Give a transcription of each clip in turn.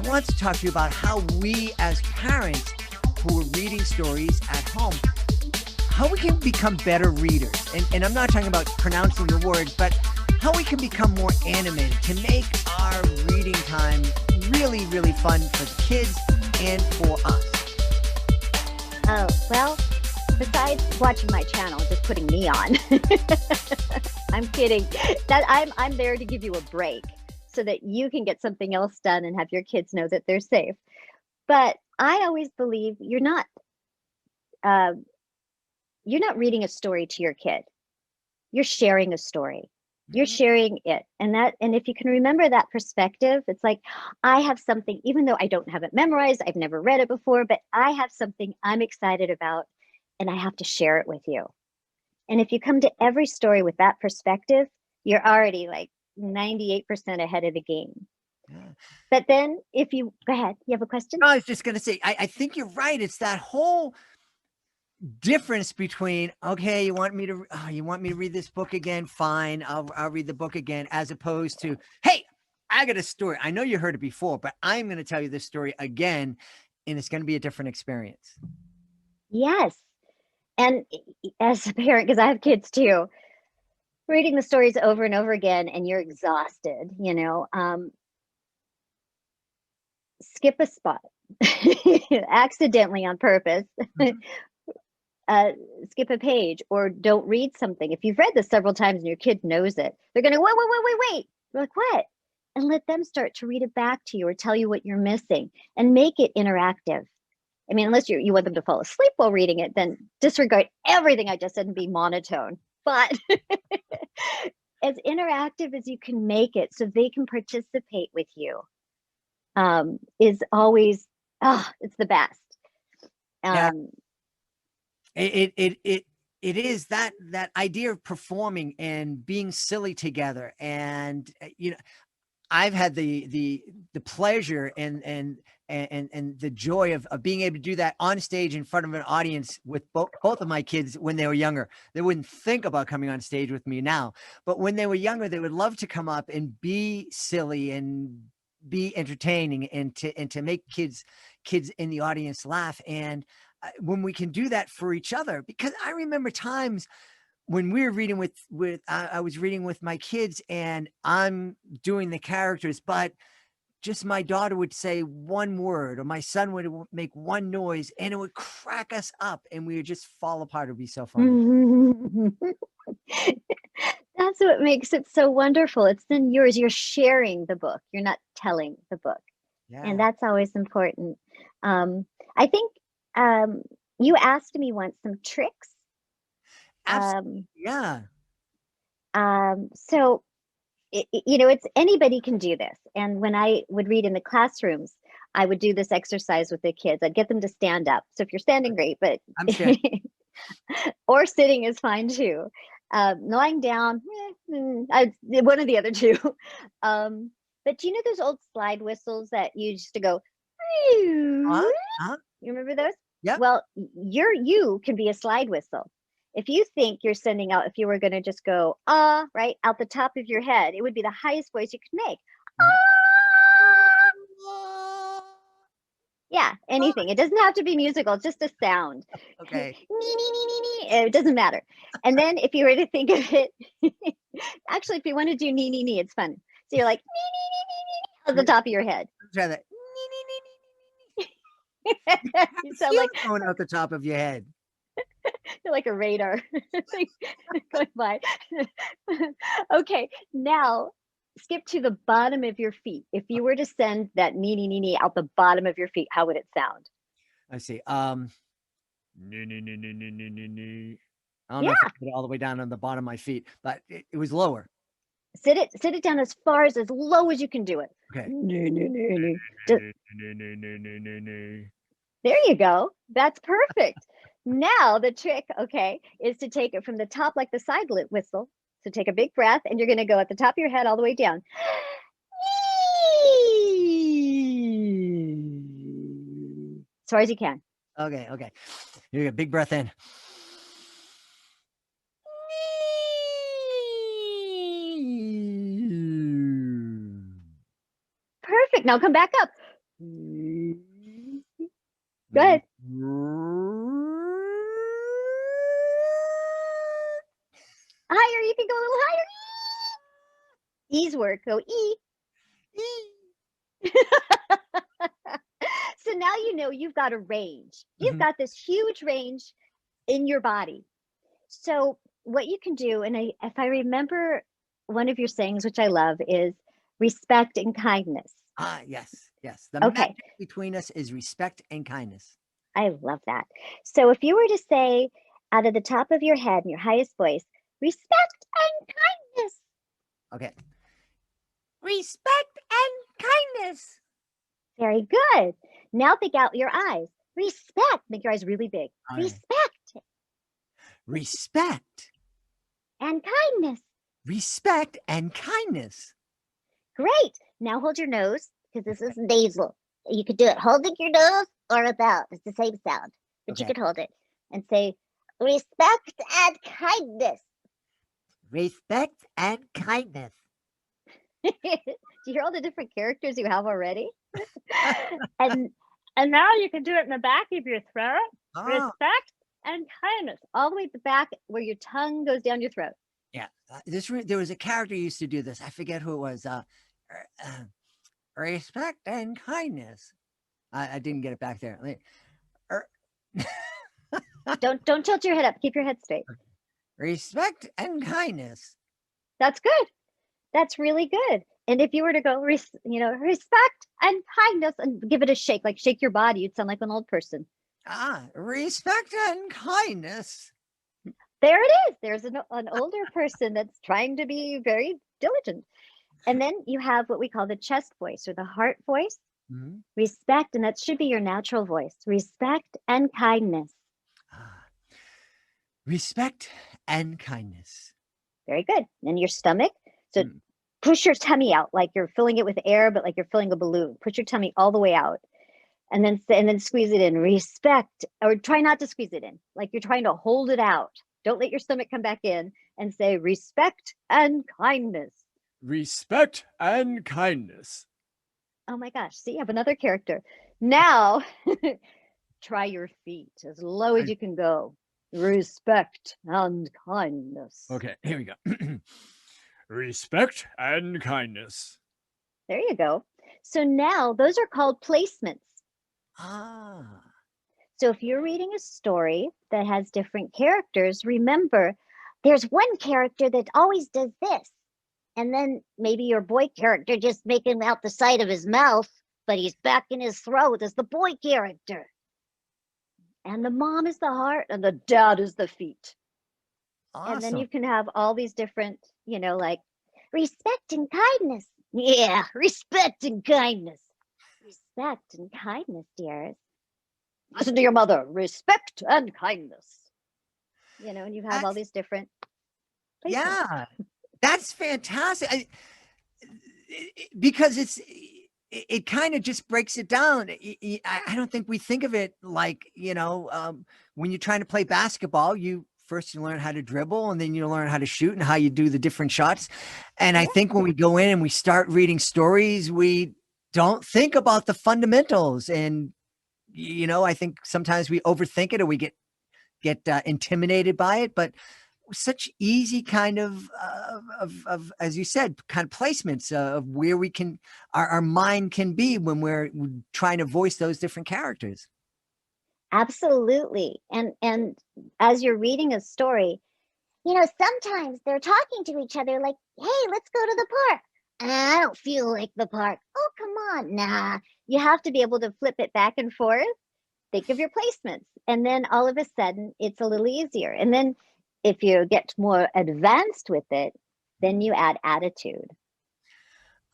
want to talk to you about how we as parents who are reading stories at home, how we can become better readers. And I'm not talking about pronouncing the words, but how we can become more animated to make our reading time really, really fun for the kids and for us. Oh, well, besides watching my channel, just putting me on. I'm kidding. That I'm there to give you a break so that you can get something else done and have your kids know that they're safe. But I always believe you're not reading a story to your kid. You're sharing a story. You're sharing it. And if you can remember that perspective, it's like, I have something, even though I don't have it memorized, I've never read it before, but I have something I'm excited about and I have to share it with you. And if you come to every story with that perspective, you're already like 98% ahead of the game. Yeah. But then go ahead, you have a question? No, I was just going to say, I think you're right. It's that whole difference between, okay, you want me to read this book again? Fine. I'll read the book again, as opposed to, hey, I got a story. I know you heard it before, but I'm going to tell you this story again, and it's going to be a different experience. Yes. And as a parent, because I have kids too, reading the stories over and over again and you're exhausted, skip a spot accidentally on purpose. Skip a page or don't read something. If you've read this several times and your kid knows it, they're going to wait. You're like, what? And let them start to read it back to you or tell you what you're missing and make it interactive. I mean, unless you want them to fall asleep while reading it, then disregard everything I just said and be monotone. But as interactive as you can make it so they can participate with you is always, it's the best. Yeah. It is that idea of performing and being silly together. And, I've had the pleasure and the joy of being able to do that on stage in front of an audience with both of my kids when they were younger. They wouldn't think about coming on stage with me now, but when they were younger, they would love to come up and be silly and be entertaining and to make kids in the audience laugh. And when we can do that for each other, because I remember times when we were reading I was reading with my kids and I'm doing the characters, but just my daughter would say one word or my son would make one noise and it would crack us up and we would just fall apart. It would be so funny. That's what makes it so wonderful. It's then yours. You're sharing the book. You're not telling the book. Yeah. And that's always important. I think you asked me once some tricks. Absolutely. Yeah. So, it's anybody can do this. And when I would read in the classrooms, I would do this exercise with the kids. I'd get them to stand up. So if you're standing, great, but I'm sure. or sitting is fine too. Lying down, one of the other two. But those old slide whistles that you used to go, you remember those? Yeah. Well, you can be a slide whistle. If you think you're sending out, if you were going to just go, right out the top of your head, it would be the highest voice you could make. Yeah, anything. It doesn't have to be musical. It's just a sound. Okay. It doesn't matter. And then if you were to think of it, actually, if you want to do nee, it's fun. So you're like nee at the top of your head. Try that. You sound like going out the top of your head. You're like a radar going by. Okay, now skip to the bottom of your feet. If you were to send that nee out the bottom of your feet, how would it sound? I see. Nee. I don't know if I put it all the way down on the bottom of my feet, but it was lower. Sit it down as far as low as you can do it. Okay. There you go. That's perfect. Now the trick, is to take it from the top like the side whistle. So take a big breath and you're going to go at the top of your head all the way down. As far as you can. Okay. Here you go. Big breath in. Perfect. Now come back up. Go ahead. Higher. You can go a little higher. E's work. Go E. So now you know you've got a range. You've got this huge range in your body. So what you can do, and if I remember one of your sayings, which I love, is respect and kindness. Ah, yes, yes. The magic between us is respect and kindness. I love that. So if you were to say out of the top of your head in your highest voice, respect and kindness. Okay. Respect and kindness. Very good. Now think out your eyes. Respect. Make your eyes really big. All right. Respect. Respect. And kindness. Respect and kindness. Great. Now hold your nose, because this is nasal. You could do it holding your nose or without. It's the same sound, but you could hold it and say, respect and kindness. Respect and kindness. Do you hear all the different characters you have already? and now you can do it in the back of your throat. Oh. Respect and kindness, all the way at the back where your tongue goes down your throat. Yeah, there was a character who used to do this. I forget who it was. Respect and kindness. I didn't get it back there. Don't tilt your head up. Keep your head straight. Respect and kindness. That's good. That's really good. And if you were to go, respect and kindness, and give it a shake, like shake your body, you'd sound like an old person. Respect and kindness. There it is. There's an older person that's trying to be very diligent. And then you have what we call the chest voice or the heart voice. Mm-hmm. Respect, and that should be your natural voice. Respect and kindness. Respect and kindness. Very good. And your stomach. So push your tummy out like you're filling it with air, but like you're filling a balloon. Push your tummy all the way out. And then squeeze it in. Respect, or try not to squeeze it in. Like you're trying to hold it out. Don't let your stomach come back in, and say respect and kindness. Respect and kindness. Oh my gosh. See, you have another character. Now, try your feet as low as you can go. Respect and kindness. Okay, here we go. Respect and kindness. There you go. So now those are called placements. So if you're reading a story that has different characters, remember there's one character that always does this. And then maybe your boy character just making out the side of his mouth, but he's back in his throat as the boy character. And the mom is the heart and the dad is the feet. Awesome. And then you can have all these different, like respect and kindness. Yeah, respect and kindness. Respect and kindness, dears. Listen to your mother. Respect and kindness. And you have all these different places. Yeah, that's fantastic. Because it kind of just breaks it down. I don't think we think of it like, when you're trying to play basketball, you learn how to dribble, and then you learn how to shoot and how you do the different shots. And I think when we go in and we start reading stories, we don't think about the fundamentals. And, I think sometimes we overthink it, or we get intimidated by it, but such easy kind of as you said, kind of placements of where we can, our mind can be when we're trying to voice those different characters. Absolutely. And as you're reading a story, sometimes they're talking to each other like, hey, let's go to the park. I don't feel like the park. Oh, come on. Nah. You have to be able to flip it back and forth. Think of your placements. And then all of a sudden, it's a little easier. And then if you get more advanced with it, then you add attitude.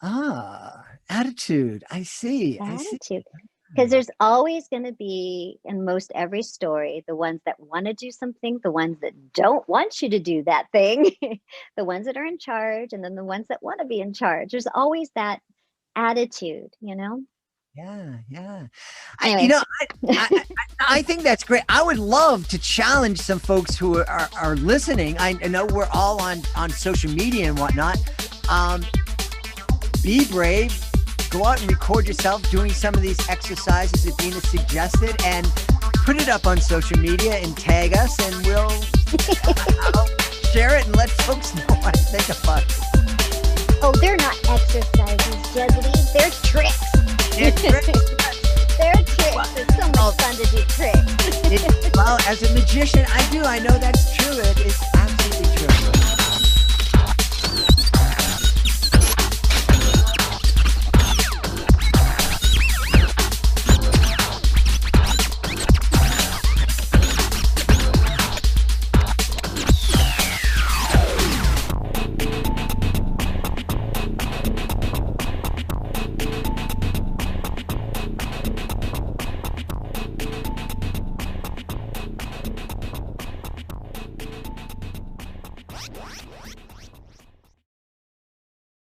Attitude. I see. Attitude. Because there's always going to be, in most every story, the ones that want to do something, the ones that don't want you to do that thing, the ones that are in charge, and then the ones that want to be in charge. There's always that attitude, Yeah. Anyway. I think that's great. I would love to challenge some folks who are listening. I know we're all on social media and whatnot. Be brave. go out and record yourself doing some of these exercises that Dina suggested and put it up on social media and tag us, and we'll I'll share it and let folks know what I think about it. Oh, they're not exercises, Jedlie. They're tricks. They're tricks. They're tricks. It's so much fun to do tricks. Well, as a magician, I know that's true. It's absolutely true.